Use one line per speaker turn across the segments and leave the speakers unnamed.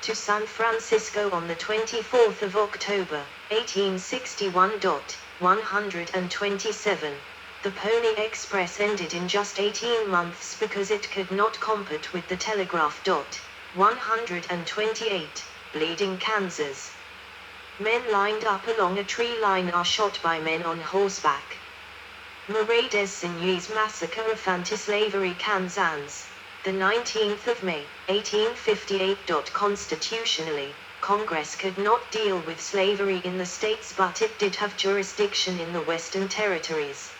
to San Francisco on the 24th of October, 1861. 127. The Pony Express ended in just 18 months because it could not compete with the Telegraph. 128. Bleeding Kansas. Men lined up along a tree line are shot by men on horseback. Marais des Cygnes Massacre of Anti-Slavery Kansans. The 19th of May, 1858. Constitutionally, Congress could not deal with slavery in the states, but it did have jurisdiction in the Western Territories.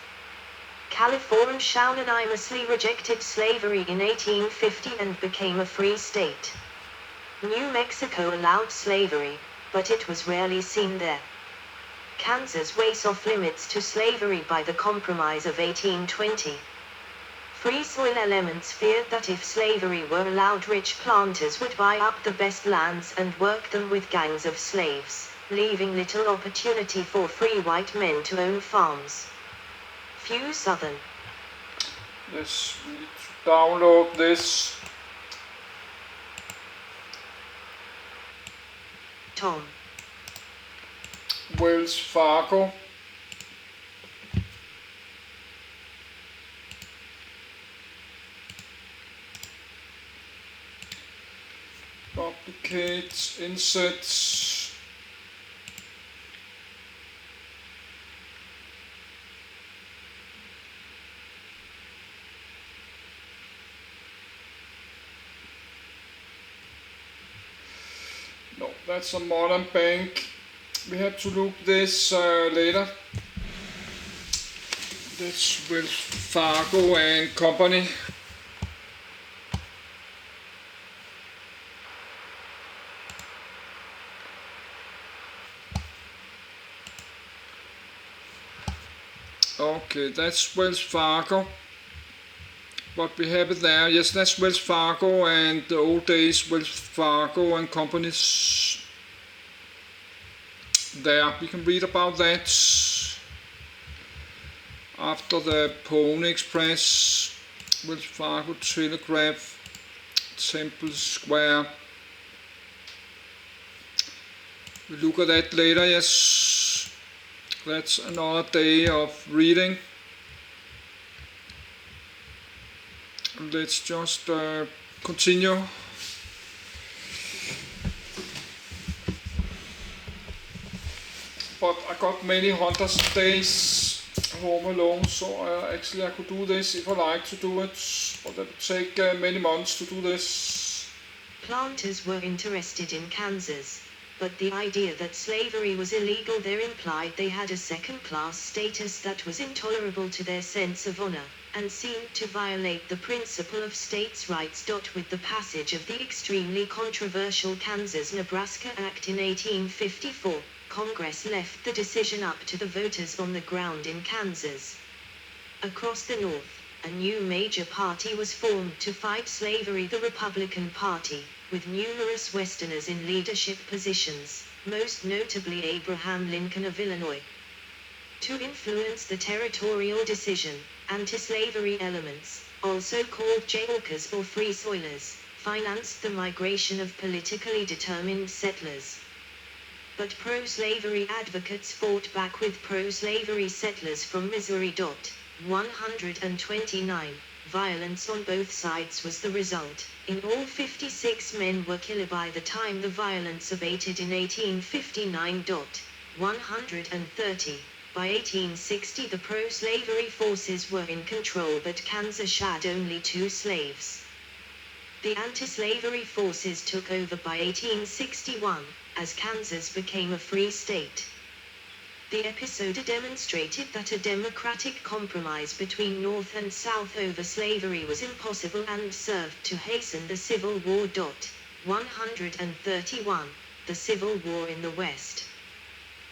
California unanimously rejected slavery in 1850 and became a free state. New Mexico allowed slavery, but it was rarely seen there. Kansas waived off limits to slavery by the Compromise of 1820. Free soil elements feared that if slavery were allowed, rich planters would buy up the best lands and work them with gangs of slaves, leaving little opportunity for free white men to own farms. Few Southern.
Yes, we need to download this.
Tom.
Wells Fargo. Duplicate, insert. No, that's a modern bank. We have to look this later. That's Wells Fargo and Company. Okay, that's Wells Fargo. What we have it there, yes, that's Wells Fargo and the old days Wells Fargo and companies. There, we can read about that. After the Pony Express, Wells Fargo Telegraph, Temple Square. We look at that later, yes. That's another day of reading. Let's just continue. But I got many hunters days home alone, so actually I could do this if I like to do it, but it would take many months to do this.
Planters were interested in Kansas, but the idea that slavery was illegal there implied they had a second-class status that was intolerable to their sense of honor, and seemed to violate the principle of states' rights. With the passage of the extremely controversial Kansas-Nebraska Act in 1854, Congress left the decision up to the voters on the ground in Kansas. Across the North, a new major party was formed to fight slavery, the Republican Party, with numerous Westerners in leadership positions, most notably Abraham Lincoln of Illinois. To influence the territorial decision, anti-slavery elements, also called jaywalkers or free soilers, financed the migration of politically determined settlers. But pro-slavery advocates fought back with pro-slavery settlers from Missouri. 129. Violence on both sides was the result. In all, 56 men were killed by the time the violence abated in 1859. 130. By 1860 the pro-slavery forces were in control, but Kansas had only 2 slaves. The anti-slavery forces took over by 1861, as Kansas became a free state. The episode demonstrated that a democratic compromise between North and South over slavery was impossible and served to hasten the Civil War. 131. The Civil War in the West.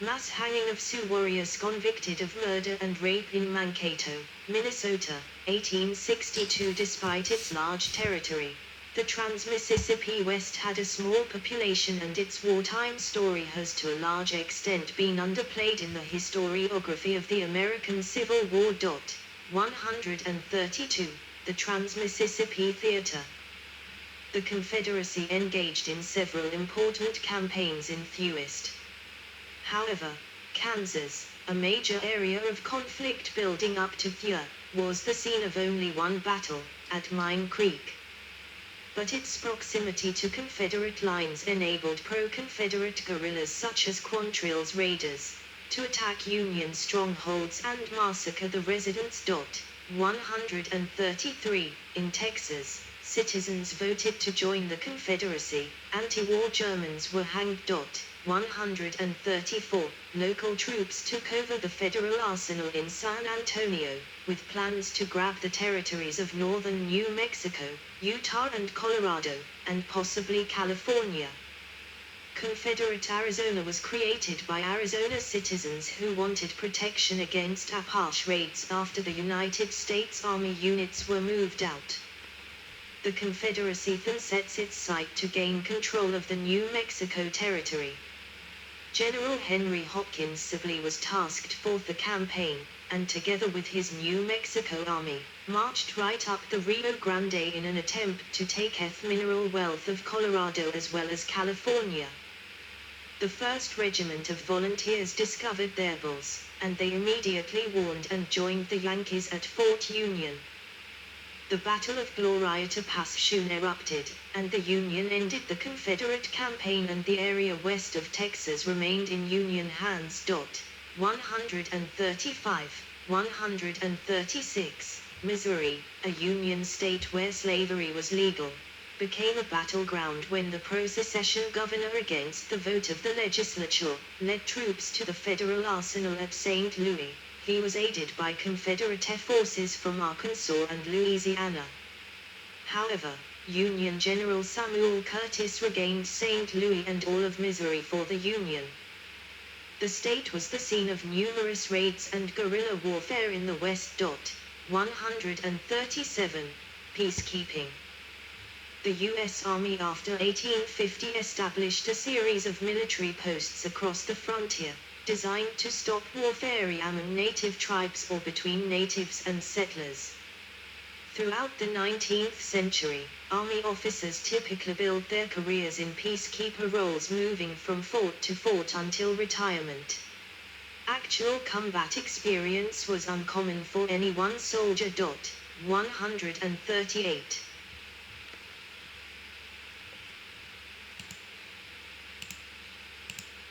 Mass hanging of Sioux warriors convicted of murder and rape in Mankato, Minnesota, 1862. Despite its large territory, the Trans-Mississippi West had a small population, and its wartime story has to a large extent been underplayed in the historiography of the American Civil War. 132. The Trans-Mississippi Theater. The Confederacy engaged in several important campaigns in the West. However, Kansas, a major area of conflict building up to the was the scene of only one battle, at Mine Creek. But its proximity to Confederate lines enabled pro-Confederate guerrillas such as Quantrill's Raiders to attack Union strongholds and massacre the residents. 133. In Texas, citizens voted to join the Confederacy. Anti-war Germans were hanged. 134. Local troops took over the federal arsenal in San Antonio, with plans to grab the territories of northern New Mexico, Utah and Colorado, and possibly California. Confederate Arizona was created by Arizona citizens who wanted protection against Apache raids after the United States Army units were moved out. The Confederacy then sets its sight to gain control of the New Mexico territory. General Henry Hopkins Sibley was tasked for the campaign, and together with his New Mexico Army, marched right up the Rio Grande in an attempt to take the mineral wealth of Colorado as well as California. The 1st Regiment of Volunteers discovered their bulls, and they immediately warned and joined the Yankees at Fort Union. The Battle of Glorieta Pass soon erupted, and the Union ended the Confederate campaign, and the area west of Texas remained in Union hands. 135. 136. Missouri, a Union state where slavery was legal, became a battleground when the pro-secession governor, against the vote of the legislature, led troops to the federal arsenal at St. Louis. He was aided by Confederate forces from Arkansas and Louisiana. However, Union General Samuel Curtis regained St. Louis and all of Missouri for the Union. The state was the scene of numerous raids and guerrilla warfare in the West. 137. Peacekeeping. The U.S. Army after 1850 established a series of military posts across the frontier, designed to stop warfare among native tribes or between natives and settlers. Throughout the 19th century, Army officers typically built their careers in peacekeeper roles, moving from fort to fort until retirement. Actual combat experience was uncommon for any one soldier. 138.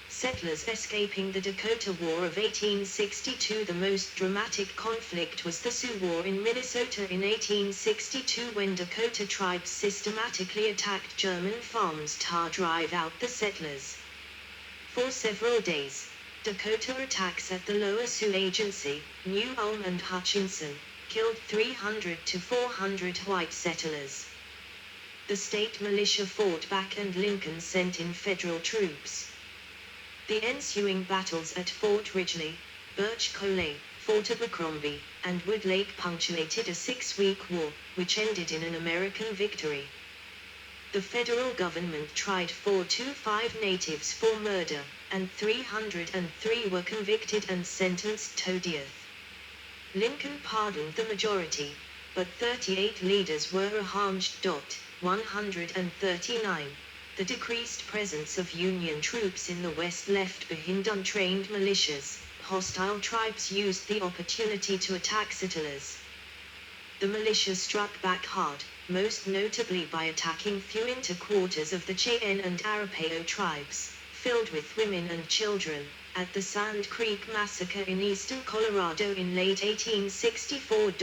Settlers escaping the Dakota War of 1862. The most dramatic conflict was the Sioux War in Minnesota in 1862, when Dakota tribes systematically attacked German farms to drive out the settlers. For several days, Dakota attacks at the Lower Sioux Agency, New Ulm and Hutchinson, killed 300 to 400 white settlers. The state militia fought back and Lincoln sent in federal troops. The ensuing battles at Fort Ridgely, Birch Coulee, Fort Abercrombie, and Wood Lake punctuated a 6-week war, which ended in an American victory. The federal government tried 425 natives for murder, and 303 were convicted and sentenced to death. Lincoln pardoned the majority, but 38 leaders were harmed. 139. The decreased presence of Union troops in the West left behind untrained militias. Hostile tribes used the opportunity to attack settlers. The militia struck back hard, most notably by attacking few quarters of the Cheyenne and Arapaho tribes, filled with women and children, at the Sand Creek Massacre in eastern Colorado in late 1864.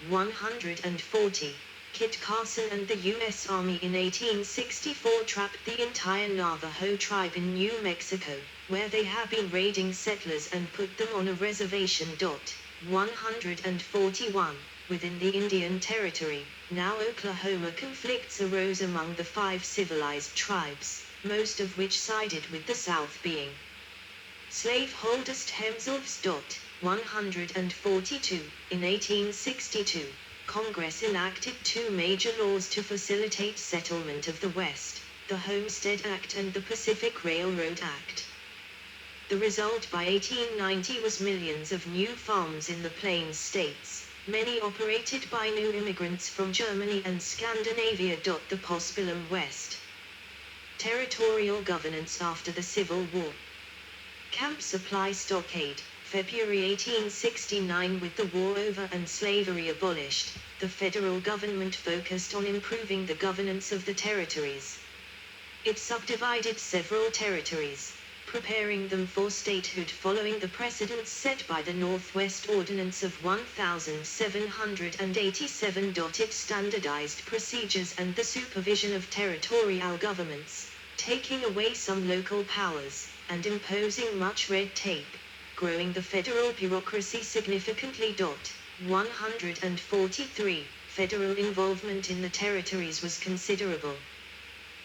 140. Kit Carson and the U.S. Army in 1864 trapped the entire Navajo tribe in New Mexico, where they had been raiding settlers, and put them on a reservation. 141. Within the Indian Territory, now Oklahoma, conflicts arose among the 5 civilized tribes, most of which sided with the South, being slaveholders themselves. 142. In 1862, Congress enacted 2 major laws to facilitate settlement of the West, the Homestead Act and the Pacific Railroad Act. The result by 1890 was millions of new farms in the Plains states, many operated by new immigrants from Germany and Scandinavia. The Postbellum West. Territorial governance after the Civil War. Camp Supply Stockade, February 1869. With the war over and slavery abolished, the federal government focused on improving the governance of the territories. It subdivided several territories, preparing them for statehood following the precedents set by the Northwest Ordinance of 1787. It standardized procedures and the supervision of territorial governments, taking away some local powers, and imposing much red tape, growing the federal bureaucracy significantly. 143. Federal involvement in the territories was considerable.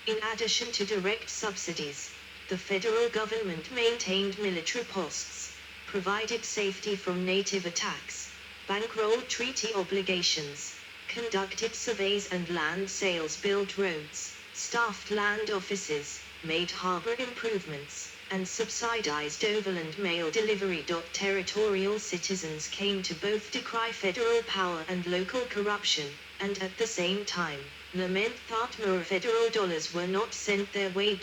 In addition to direct subsidies, the federal government maintained military posts, provided safety from native attacks, bankrolled treaty obligations, conducted surveys and land sales, built roads, staffed land offices, made harbor improvements, and subsidized overland mail delivery. Territorial citizens came to both decry federal power and local corruption, and at the same time, lament that more federal dollars were not sent their way.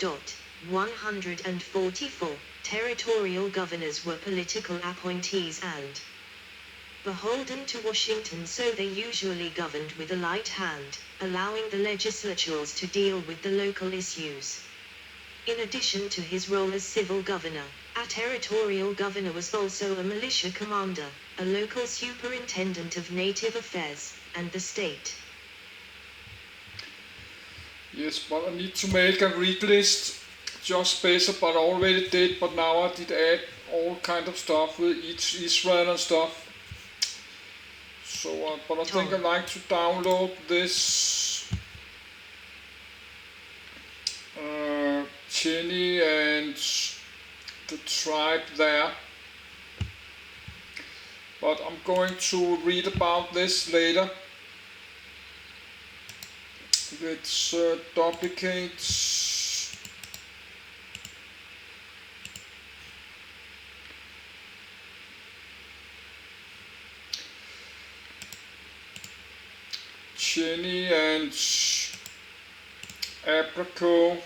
144. Territorial governors were political appointees and beholden to Washington, so they usually governed with a light hand, allowing the legislatures to deal with the local issues. In addition to his role as civil governor, a territorial governor was also a militia commander, a local superintendent of native affairs, and the state.
Yes, but I need to make a read list just based but I already did, but now I did add all kind of stuff with each Israel and stuff. So, but I think I'd like to download this Cheney and the tribe there. But I'm going to read about this later. Let's duplicate Cheney and Apricot.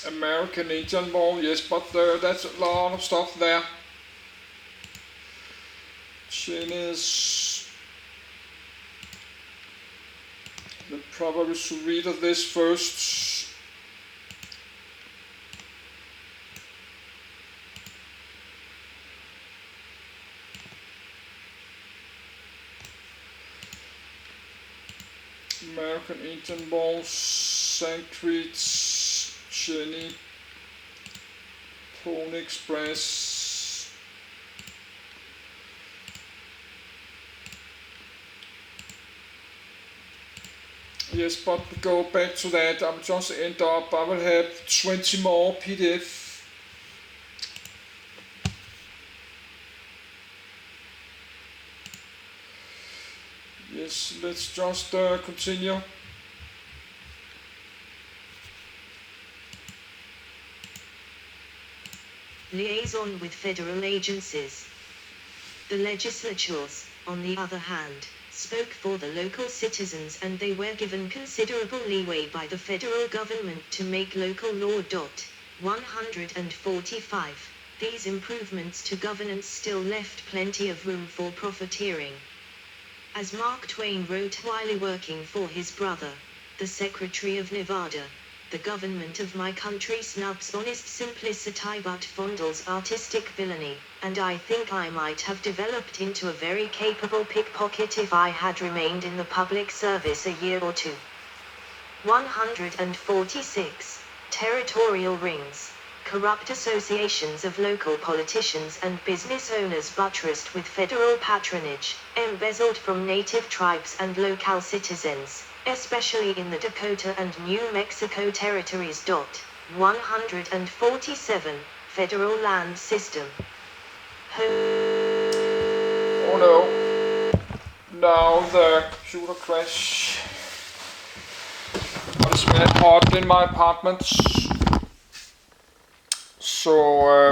American Indian War, yes, but that's a lot of stuff there. Chinese. Then probably should read of this first. American Indian Balls, Sanskrit, Cheney, Pony Express. Yes, but we go back to that. I will just end up, I will have 20 more PDF. Yes, let's just continue.
Liaison with federal agencies. The legislatures, on the other hand, spoke for the local citizens, and they were given considerable leeway by the federal government to make local law. 145. These improvements to governance still left plenty of room for profiteering. As Mark Twain wrote while working for his brother, the Secretary of Nevada, the government of my country snubs honest simplicity but fondles artistic villainy, and I think I might have developed into a very capable pickpocket if I had remained in the public service a year or two. 146. Territorial rings. Corrupt associations of local politicians and business owners buttressed with federal patronage, embezzled from native tribes and local citizens, especially in the Dakota and New Mexico territories. 147. Federal land system.
Oh no. Now the computer crash. What is very hot in my apartment. So,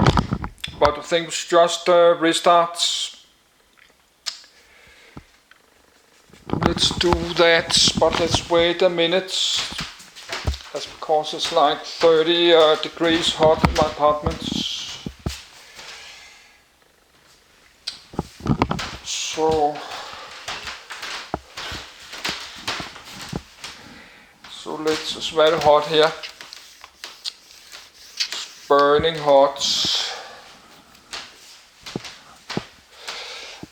but I think we should just restart. Let's do that, but let's wait a minute. That's because it's like 30 degrees hot in my apartment. So it's very hot here. It's burning hot.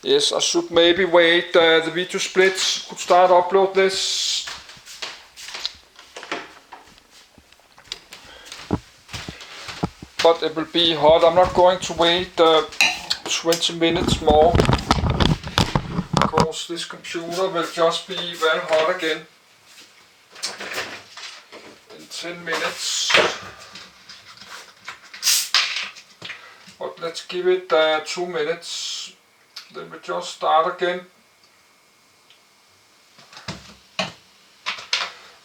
Yes, I should maybe wait the video splits, could start upload this. But it will be hot. I'm not going to wait 20 minutes more, because this computer will just be very hot again in 10 minutes. But let's give it 2 minutes, then we just start again.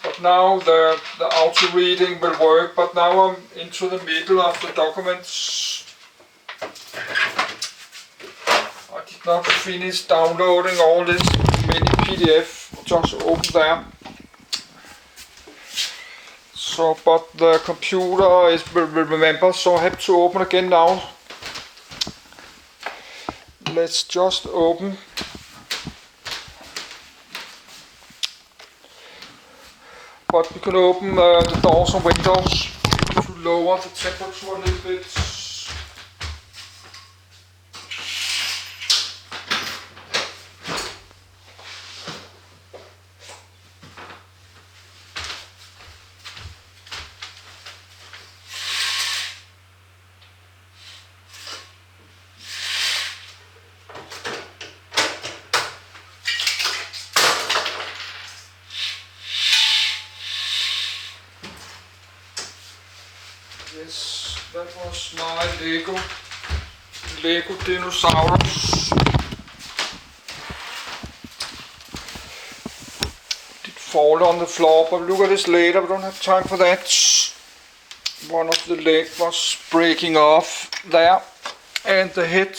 But now the auto reading will work, but now I'm into the middle of the documents. I did not finish downloading all this mini PDF, just open there. So, but the computer will remember, so I have to open again now. Let's just open. But we can open the doors and windows to lower the temperature a little bit. Yes, that was my Lego dinosaurs. Did fall on the floor, but look at this later, we don't have time for that. One of the legs was breaking off there, and the head.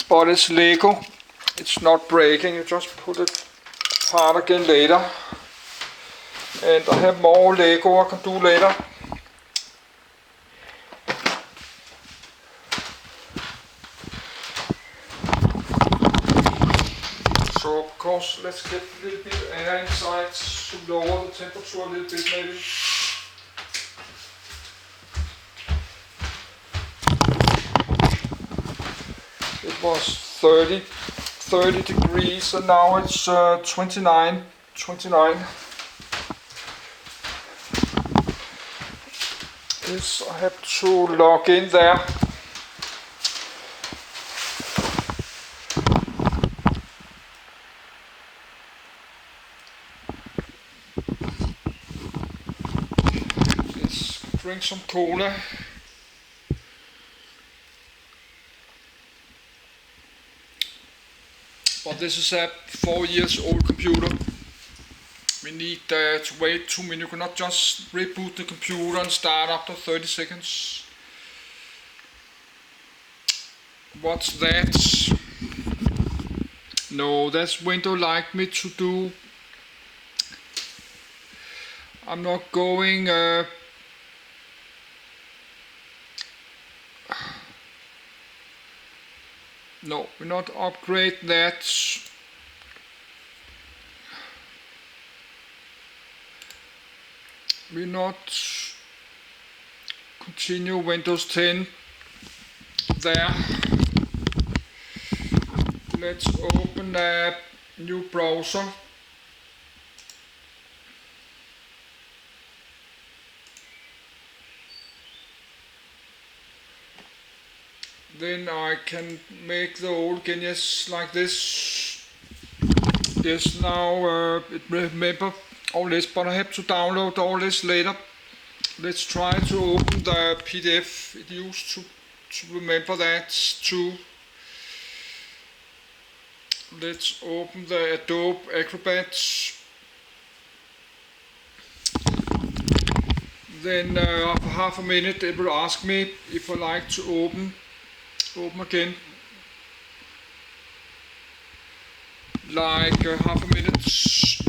But it's Lego, it's not breaking, you just put it apart again later. And I have more Lego I can do later. So of course let's get a little bit air inside to lower the temperature a little bit maybe. It was 30 degrees and now it's 29. Yes, I have to log in there. Let's drink some cola. But this is a 4 years old computer. We need to wait 2 minutes. You cannot just reboot the computer and start after 30 seconds. What's that? No, that's Windows like me to do. I'm not going. No, we're not upgrade that. We're not continue Windows 10 there. Let's open a new browser. Then I can make the old Genius like this. Yes, now it remember all this, but I have to download all this later. Let's try to open the PDF it used to remember that too. Let's open the Adobe Acrobat. then after half a minute it will ask me if I like to open again, like half a minute.